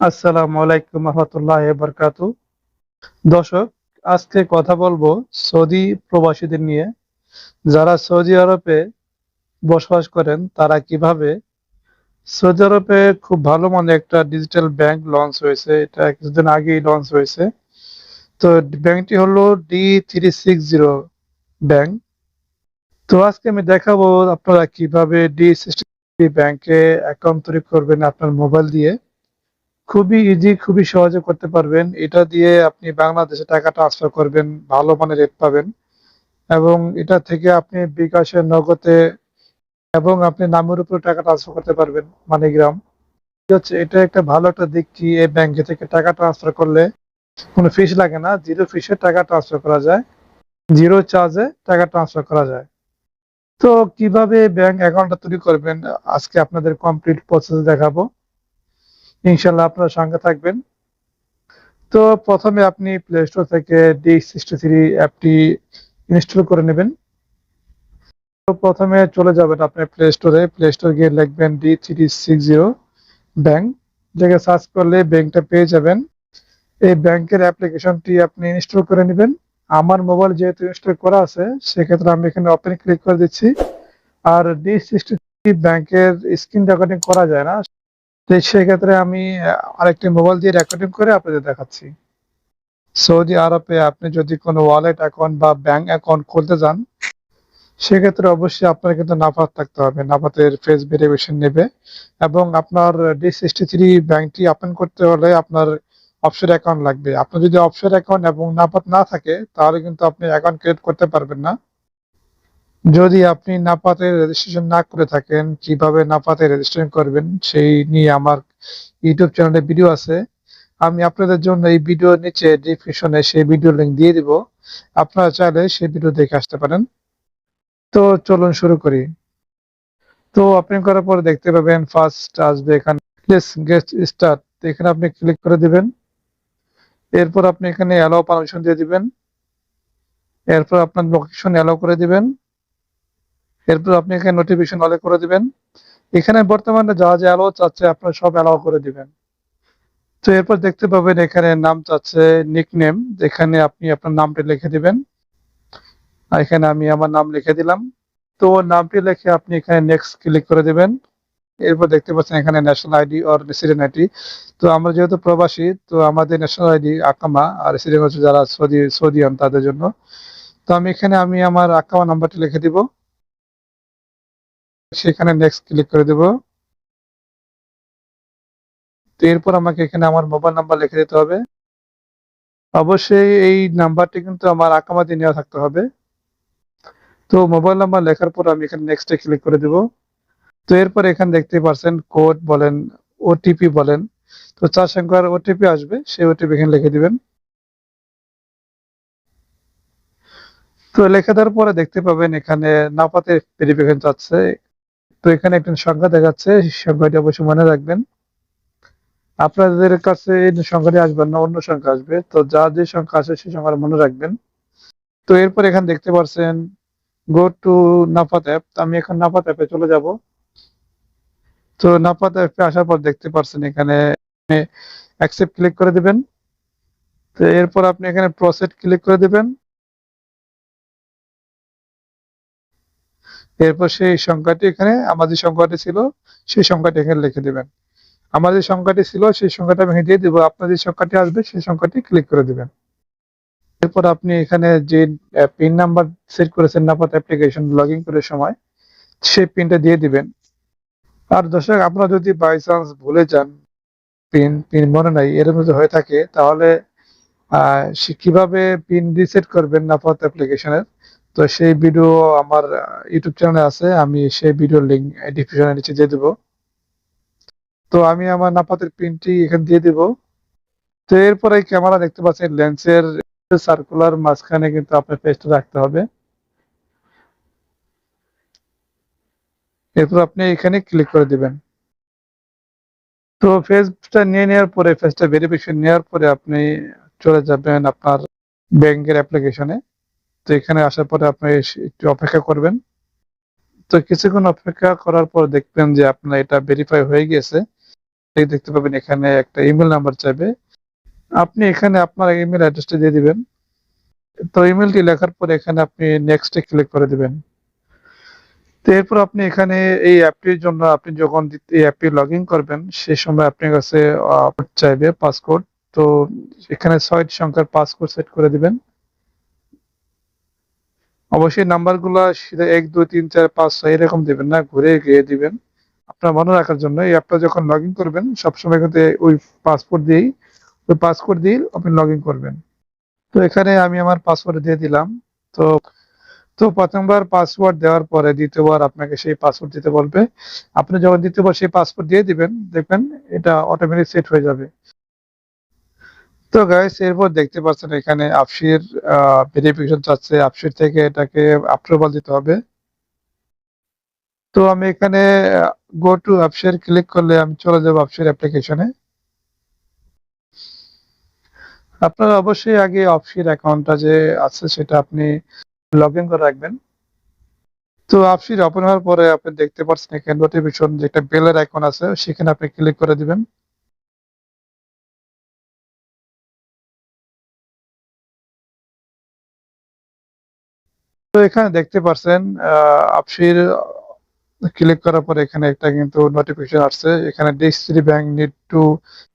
আসসালামু আলাইকুম রহমতুল্লাহ বরকাতু। দর্শক, আজকে কথা বলবো সৌদি প্রবাসীদের নিয়ে। যারা সৌদি আরবে বসবাস করেন তারা কিভাবে সৌদি আরবে খুব ভালো মানে একটা ডিজিটাল ব্যাংক লঞ্চ হয়েছে। এটা কিছুদিন আগেই লঞ্চ হয়েছে। তো ব্যাংকটি হলো D360 ব্যাংক। তো আজকে আমি দেখাবো আপনারা কিভাবে D60 ব্যাংকে অ্যাকাউন্ট তৈরি করবেন আপনার মোবাইল দিয়ে। খুবই ইজি, খুবই সহজে করতে পারবেন। এটা দিয়ে আপনি বাংলাদেশে টাকা ট্রান্সফার করবেন, ভালো মানের রেট পাবেন এবং এটা থেকে আপনি বিকাশে, নগদে এবং আপনি নামের উপর টাকা ট্রান্সফার করতে পারবেন মানিগ্রাম। এটা একটা ভালো একটা দিক কি, এই ব্যাংকে থেকে টাকা ট্রান্সফার করলে কোনো ফিস লাগে না, জিরো ফিসে টাকা ট্রান্সফার করা যায়, জিরো চার্জে টাকা ট্রান্সফার করা যায়। তো কিভাবে ব্যাংক অ্যাকাউন্টটা তৈরি করবেন আজকে আপনাদের কমপ্লিট প্রসেস দেখাবো। ইনশাল্লাহ আপনারা সঙ্গে থাকবেন। তো প্রথমে আপনি প্লে স্টোর থেকে D63 অ্যাপটি ইনস্টল করে নেবেন। তো প্রথমে চলে যাবেন আপনি প্লে স্টোর গিয়ে লিখবেন D360 ব্যাংক, জায়গায় সার্চ করলে ব্যাংকটা পেয়ে যাবেন। এই ব্যাংকের অ্যাপ্লিকেশনটি আপনি ইনস্টল করে নেবেন। আমার মোবাইল যেহেতু ইনস্টল করা আছে সেক্ষেত্রে আমি এখানে ওপেন ক্লিক করে দিচ্ছি। আর D63 ব্যাংকের স্ক্রিন রেকর্ডিং করা যায় না, তো সেক্ষেত্রে আমি আরেকটি মোবাইল দিয়ে রেকর্ডিং করে আপনাদের দেখাচ্ছি। সৌদি আরবে আপনি যদি কোনো ওয়ালেট অ্যাকাউন্ট বা ব্যাংক অ্যাকাউন্ট খুলতে যান সেক্ষেত্রে অবশ্যই আপনার কিন্তু নাফাত থাকতে হবে, নাফাতের ফেস ভেরিফিকেশন নেবে এবং আপনার D63 ব্যাংকটি ওপেন করতে হলে আপনার অফশোর অ্যাকাউন্ট লাগবে। আপনার যদি অফশোর অ্যাকাউন্ট এবং নাফাত না থাকে তাহলে কিন্তু আপনি অ্যাকাউন্ট ক্রিয়েট করতে পারবেন না। যদি আপনি নাফাতের রেজিস্ট্রেশন না করে থাকেন, কিভাবে নাফাতে রেজিস্ট্রেশন করবেন সেই নিয়ে আমার ইউটিউব চ্যানেলে ভিডিও আছে। আমি আপনাদের জন্য এই ভিডিওর নিচে ডেসক্রিপশনে সেই ভিডিও লিংক দিয়ে দিব, আপনারা চাইলে সেই ভিডিও দেখে আসতে পারেন। তো চলুন শুরু করি। তো ওপেন করার পর দেখতে পাবেন ফার্স্ট আসবে এখানে প্লিজ গেট স্টার্ট, এখানে আপনি ক্লিক করে দিবেন। এরপর আপনি এখানে অ্যালাউ পারমিশন দিয়ে দিবেন। এরপর আপনার লোকেশন অ্যালাউ করে দিবেন। এরপর আপনি এখানে নোটিফিকেশন অল করে দিবেন। এখানে বর্তমানে যা যা অ্যালাউ চাচ্ছে আপনারা সব অ্যালাউ করে দিবেন। তো এরপর দেখতে পাবেন এখানে নাম চাচ্ছে নিকনেম, এখানে আপনি আপনার নামটা লিখে দিবেন। এখানে আমি আমার নাম লিখে দিলাম। তো নামটি লিখে আপনি এখানে নেক্সট ক্লিক করে দিবেন। এরপর দেখতে পাচ্ছেন এখানে national ID or resident ID. তো আমরা যেহেতু প্রবাসী তো আমাদের ন্যাশনাল আইডি আকামা, আর রেসিডেন্ট হচ্ছে যারা সৌদিয়ান তাদের জন্য। তো আমি আমার আকামা নাম্বারটি লিখে দিব, সেখানে নেক্সট ক্লিক করে দেব। তো এরপর আমাকে এখানে আমার মোবাইল নাম্বার লিখে দিতে হবে। অবশ্যই এই নাম্বারটি কিন্তু আমার আকামা দিয়ে নেওয়া থাকতে হবে। তো মোবাইল নাম্বার লেখার পর আমি এখানে নেক্সটে ক্লিক করে দেব। তো এরপর এখানে দেখতে পাচ্ছেন কোড বলেন, ওটিপি বলেন, তো 4 সংখ্যার ওটিপি আসবে, সেই ওটিপি এখানে লিখে দিবেন। তো লিখে দেওয়ার পরে দেখতে পাবেন এখানে নাপাতে ভেরিফিকেশন চাচ্ছে। তো এখানে একটা সংখ্যা দেখাচ্ছে, সেই সংখ্যাটি অবশ্যই মনে রাখবেন। আপনাদের কাছে এই সংখ্যাটি আসবে না, অন্য সংখ্যা আসবে, তো যা যে সংখ্যা আছে সেই সংখ্যাটা মনে রাখবেন। তো এরপর এখানে দেখতে পাচ্ছেন গো টু নাফাত অ্যাপ, আমি এখন নাফাত অ্যাপে চলে যাব। তো নাফাত অ্যাপে আসার পর দেখতে পাচ্ছেন এখানে অ্যাকসেপ্ট ক্লিক করে দিবেন। তো এরপর আপনি এখানে প্রসিড ক্লিক করে দিবেন। এরপর সেই সংখ্যাটি এখানে আমার যে সংখ্যাটি ছিল সেই সংখ্যাটি এখানে লিখে দিবেন। আমার যে সংখ্যাটি ছিল সেই সংখ্যাটা আমি দিয়ে দিব, আপনার যে সংখ্যাটি আসবে সেই সংখ্যাটি ক্লিক করে দিবেন। এরপর আপনি এখানে যে পিন নাম্বার সেট করেছেন নাফাত অ্যাপ্লিকেশন লগ ইন করার সময় সেই পিনটা দিয়ে দিবেন। আর দর্শক, আপনারা যদি বাই চান্স ভুলে যান, পিন পিন মনে নাই, এরকম যদি হয়ে থাকে তাহলে কিভাবে পিন রিসেট করবেন নাফাত অ্যাপ্লিকেশনের, তো সেই ভিডিও আমার ইউটিউব চ্যানেলে আছে, আমি সেই ভিডিওর লিংক ডিসক্রিপশনের নিচে দিয়ে দেবো। তো আমি আমার নাফাতের পিনটি এখানে দিয়ে দিব। তো এরপরে ক্যামেরা দেখতে পাচ্ছেন লেন্সের সার্কুলার মাঝখানে কিন্তু আপনার পেজটা রাখতে হবে। এরপর আপনি এখানে ক্লিক করে দিবেন। তো ফেসটা নিয়ে নেওয়ার পরে, ফেসটা ভেরিফিকেশন নেওয়ার পরে আপনি চলে যাবেন আপনার ব্যাংকের অ্যাপ্লিকেশনে। তো এখানে আসার পরে আপনি একটু অপেক্ষা করবেন। তো কিছুক্ষণ অপেক্ষা করার পর দেখবেন যে আপনার এটা ভেরিফাই হয়ে গেছে দেখতে পাবেন এখানে একটা ইমেল নাম্বার চাইবে। আপনি এখানে আপনার ইমেল অ্যাড্রেসটা দিয়ে দিবেন। তো ইমেলটি লেখার পরে এখানে আপনি নেক্সটে ক্লিক করে দিবেন। তো এরপর আপনি এখানে এই অ্যাপটির জন্য আপনি যখন এই অ্যাপটি লগ ইন করবেন সে সময় আপনার কাছে চাইবে পাসকোড। তো এখানে ৬ সংখ্যার পাসকোড সেট করে দিবেন। অবশ্যই নাম্বারগুলো সিধা ১ ২ ৩ ৪ ৫ ৬ এরকম দিবেন না, ঘুরে গিয়ে দিবেন আপনার মনে রাখার জন্য। এই অ্যাপটা যখন লগ ইন করবেন সবসময় কিন্তু ওই পাসকোড দিয়েই আপনি লগ ইন করবেন। তো এখানে আমি আমার পাসওয়ার্ড দিয়ে দিলাম। তো তো প্রথমবার পাসওয়ার্ড দেওয়ার পরে দ্বিতীয়বার আপনাকে সেই পাসওয়ার্ড দিতে বলবে। আপনি যখন দ্বিতীয়বার সেই পাসওয়ার্ড দিয়ে দিবেন দেখবেন এটা অটোমেটিক সেট হয়ে যাবে। তো গাইস এরপর দেখতে পাচ্ছেন এখানে আপসির ভেরিফিকেশন চাচ্ছে। আপসির থেকে এটাকে অ্যাপ্রুভাল দিতে হবে। তো আমি এখানে গো টু আপসির ক্লিক করলে আমি চলে যাব আপসির অ্যাপ্লিকেশনে। আপনারা অবশ্যই আগে আপসির অ্যাকাউন্টটা যে আছে সেটা আপনি লগ ইন করে রাখবেন। তো আপসির ওপেন হওয়ার পরে আপনি দেখতে পাচ্ছেন এখানে নোটিফিকেশন যে একটা বেলের আইকন আছে সেখানে আপনি ক্লিক করে দিবেন। তো এখানে দেখতে পাচ্ছেন আপসির ক্লিক করার পরে এখানে একটা কিন্তু নোটিফিকেশন আসছে। এখানে DCC bank need to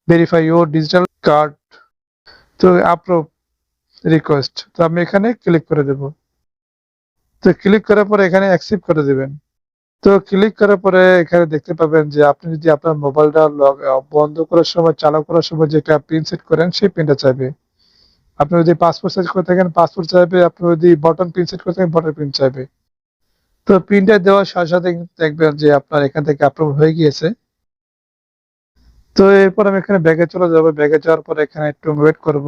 verify your digital card তো অ্যাপ্রুভ রিকোয়েস্ট। তো আমি এখানে ক্লিক করে দেব। তো ক্লিক করার পরে এখানে অ্যাকসেপ্ট করে দিবেন। তো ক্লিক করার পরে এখানে দেখতে পাবেন যে আপনি যদি আপনার মোবাইলটা বন্ধ করার সময় চালু করার সময় যে একটা পিন সেট করেন সেই পিনটা চাইবে। আপনি যদি পাসপোর্ট সেট করে থাকেন পাসপোর্ট চাইবে, আপনি যদি বটন পিন সেট করে থাকেন বটন পিন চাইবে। তো পিনটা দেওয়ার সাথে সাথে কিন্তু দেখবেন যে আপনার এখান থেকে অ্যাপ্রুভ হয়ে গিয়েছে। তো এরপর আমি এখানে ব্যাগে চলে যাবো। ব্যাগে যাওয়ার পরে এখানে একটু ওয়েট করব।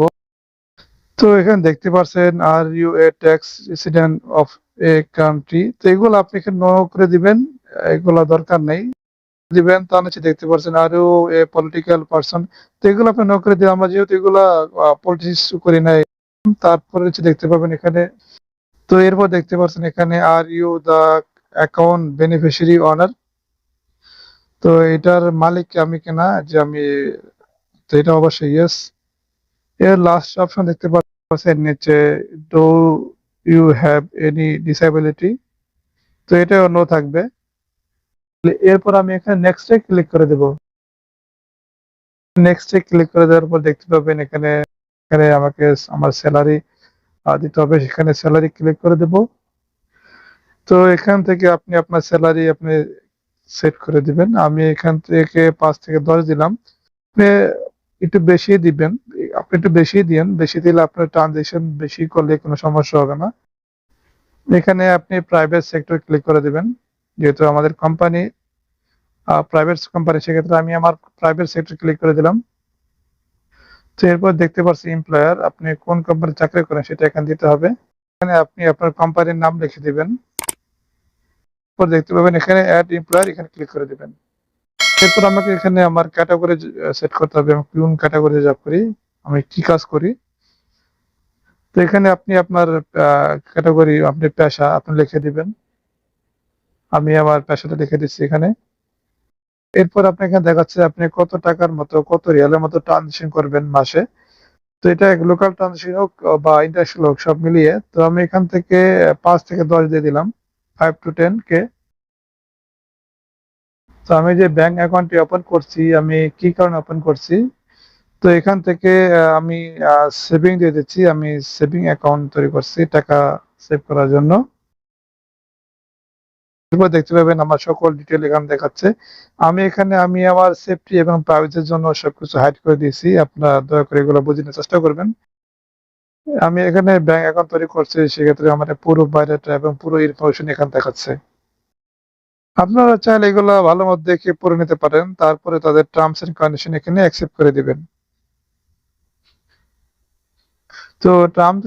তো এখানে দেখতে পাচ্ছেন are you a tax resident of a country. তো এগুলো আপনি এখানে নো করে দিবেন, এগুলো দরকার নেই দিবেন। তার নিচে দেখতে পাচ্ছেন are you a political person. তো এগুলো আপনি নো করে দিবেন, আমরা যেহেতু এগুলা পলিটিক্স করি নাই। তারপরে নিচে দেখতে পাবেন এখানে। তো এরপর দেখতে পাচ্ছেন এখানে are you the account beneficiary owner. তো এটার মালিক আমি কিনা, যে আমি, তো এটা অবশ্যই ইয়েস। এর লাস্ট অপশন দেখতে পাচ্ছেন নিচে do you have any disability. তো এটা নো থাকবে। এরপর আমি এখানে নেক্সটে ক্লিক করে দেব। নেক্সটে ক্লিক করে দেওয়ার পর দেখতে পাবেন এখানে এখানে আমাকে আমার স্যালারি দিতে হবে, সেখানে স্যালারি ক্লিক করে দেব। তো এখান থেকে আপনি আপনার স্যালারি আপনি সেট করে দিবেন। আমি এখান থেকে 5 থেকে 10 দিলাম। আপনি একটু বেশি দিবেন, আপনি একটু বেশি দিন, বেশি দিলে আপনার ট্রানজেকশন বেশি করলে কোনো সমস্যা হবে না। এখানে আপনি প্রাইভেট সেক্টর ক্লিক করে দিবেন, যেহেতু আমাদের কোম্পানি প্রাইভেট কোম্পানি সেক্ষেত্রে আমি আমার প্রাইভেট সেক্টর ক্লিক করে দিলাম। তো এরপর দেখতে পাচ্ছি এমপ্লয়ার, আপনি কোন কোম্পানি চাকরি করেন সেটা এখানে দিতে হবে। এখানে আপনি আপনার কোম্পানির নাম লিখে দিবেন। এরপর দেখতে পাবেন এখানে অ্যাড এমপ্লয়ার, এখানে ক্লিক করে দিবেন। এরপর আমাকে এখানে আমার ক্যাটাগরি সেট করতে হবে, আমি কোন ক্যাটাগরিতে জব করি, আমি কি কাজ করি। তো এখানে আপনি আপনার ক্যাটাগরি, আপনি পেশা আপনি লিখে দিবেন। আমি আমার পেশাটা লিখে দিচ্ছি এখানে। এরপর আপনি এখানে দেখাচ্ছে আপনি কত টাকার মতো, কত রিয়ালের মতো ট্রানজেকশন করবেন মাসে। তো এটা লোকাল ট্রানজেকশন হোক বা ইন্টারন্যাশনাল হোক সব মিলিয়ে। তো আমি এখান থেকে 5 থেকে 10 দিয়ে দিলাম, 5 to 10K। তো আমি যে ব্যাংক অ্যাকাউন্টটি ওপেন করছি, আমি কি কারণে ওপেন করছি, তো এখান থেকে আমি সেভিং দিয়ে দিচ্ছি। আমি সেভিং অ্যাকাউন্ট তৈরি করছি টাকা সেভ করার জন্য। এরপর দেখতে পাবেন আমার সকল ডিটেল এখানে দেখাচ্ছে। আমি আমার সেফটি এবং প্রাইভেসির জন্য সবকিছু হাইড করে দিয়েছি। আপনারা দয়া করে এগুলো বুঝে নেওয়ার চেষ্টা করবেন। আমি এখানে ব্যাংক অ্যাকাউন্ট তৈরি করছি, সেক্ষেত্রে আমার পুরো বায়োডাটা এবং পুরো ইনফরমেশন এখানে দেখাচ্ছে। আপনারা চাইলে এগুলো ভালো মতো দেখে পড়ে নিতে পারেন, তারপরে তাদের টার্মস এন্ড কন্ডিশন এখানে অ্যাকসেপ্ট করে দিবেন। তো টার্মস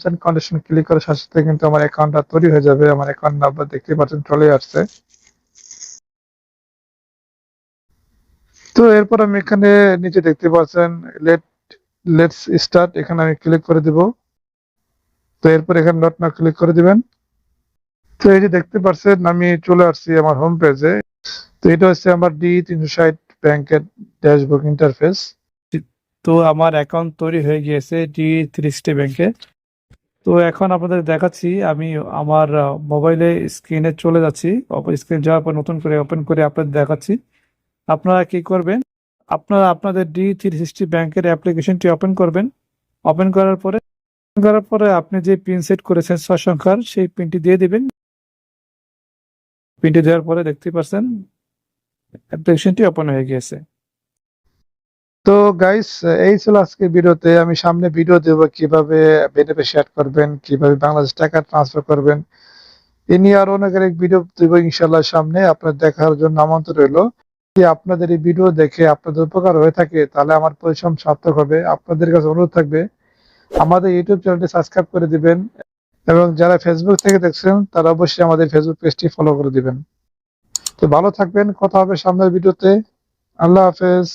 এন্ড কন্ডিশন ক্লিক করার সাথে সাথে কিন্তু আমার অ্যাকাউন্টটা তৈরি হয়ে যাবে। আমার অ্যাকাউন্ট নাম্বার দেখতে পাচ্ছেন চলে আসছে। তো এরপর আমি এখানে নিচে দেখতে পাচ্ছেন লেটস স্টার্ট, এখানে আমি ক্লিক করে দিব। তো এরপর এখানে ডট নাও ক্লিক করে দিবেন। তো এই যে দেখতে পাচ্ছেন আমি চলে আসছি আমার হোম পেজে। তো এটা হচ্ছে আমার D360 ব্যাংকের ড্যাশবোর্ড ইন্টারফেস। তো আমার অ্যাকাউন্ট তৈরি হয়ে গিয়েছে D360 ব্যাংকে। তো এখন আপনাদের দেখাচ্ছি, আমি আমার মোবাইলে স্ক্রিনে চলে যাচ্ছি। স্ক্রিন যাওয়ার পর নতুন করে ওপেন করে আপনাদের দেখাচ্ছি। আপনারা কি করবেন, আপনারা আপনাদের D360 ব্যাংকের অ্যাপ্লিকেশনটি ওপেন করবেন। ওপেন করার পরে আপনি যে পিন সেট করেছেন 6 সংখ্যার, সেই পিনটি দিয়ে দিবেন। পিনটি দেওয়ার পরে দেখতে পাচ্ছেন অ্যাপ্লিকেশনটি ওপেন হয়ে গিয়েছে। তো গাইস, এই ছিল আজকে ভিডিওতে। আমি সামনে ভিডিও দেব কিভাবে বেনিফিশিয়ারি করবেন, কিভাবে বাংলাদেশ টাকা ট্রান্সফার করবেন। এ নিয়ে আরো অনেক ভিডিও দেব ইনশাল্লাহ সামনে, আপনার দেখার জন্য আমন্ত্রণ রইল। যদি আপনাদের এই ভিডিও দেখে আপনাদের উপকার হয়ে থাকে তাহলে আমার পরিশ্রম সার্থক হবে। আপনাদের কাছে অনুরোধ থাকবে আমাদের ইউটিউব চ্যানেলটি সাবস্ক্রাইব করে দিবেন, এবং যারা ফেসবুক থেকে দেখছেন তারা অবশ্যই আমাদের ফেসবুক পেজটি ফলো করে দিবেন। তো ভালো থাকবেন, কথা হবে সামনের ভিডিওতে। আল্লাহ হাফেজ।